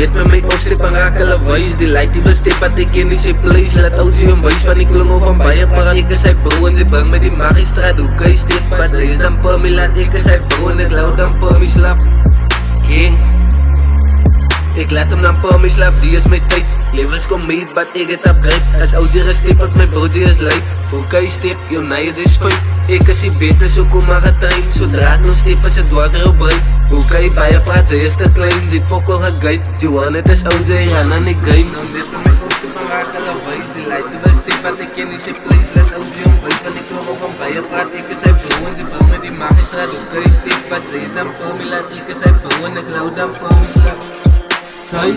net met my opstep en raak hulle wys. Die like die step wat ek ken is sy place. Laat Oudsie hom wys van die klongo van baie para. Ek is sy bro en sy bring met die magistraat. Hoe kan jy step wat sy is dan per my laat. Ek is sy bro en ek laat dan per my slap. King ek laat hom dan per my slap, die is my tyd. Levens kom meet, but ek het upgrade. As Oudsie gestep wat my broodje is lyk. Hoe kan jy step, jou naie is feit. Ek is die beste, so kom maar getrain. Sodra ek nou step is het dwaarder op brein. Hoe kan jy baie praat, sy is te klein. Sy het fokkel geguid, Johan het is Oudsie, hy gaan aan die game. Nou net met my koste van raak hulle wys. Die like die wil step wat ek ken is sy place. Laat Oudsie hom wys van die klongo van baie praat. Ek is sy bro en sy bring met die magistraat. Hoe kan jy step wat sy is dan per my laat. Ek is sy bro en ek laat dan per my slap. Sy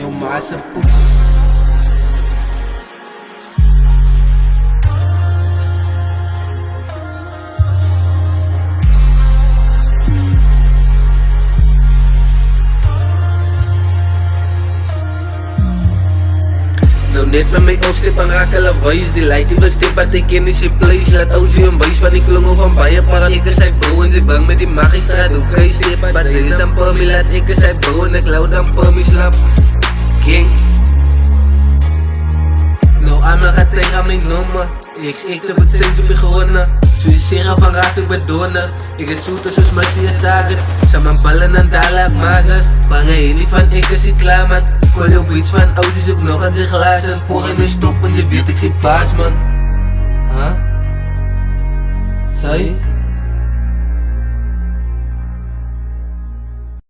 jou ma se poes. Nou net met my opstep en raak hulle wys. Die like die wil step wat ek ken is sy place. Laat Oudsie hom wys van die klongo van baie para. Ek is sy bro en sy bring met die magistraat. Hoe kan jy step wat sy is dan per my laat. Ek is sy bro en ek laat dan per my slap. King nou allemaal gaat tegen my nummer. Ek te betrend op die gewone. So die sera van raak ek bedoner. Ek het soete soos my sier target. Sa man ballen en dala ek mazas. Bang hy nie van ek is die klaar man. Call jou beats van Oudsie soek nog aan sy glaas. En voor hy my stop en jy weet ek sy paas man. Huh? Sy?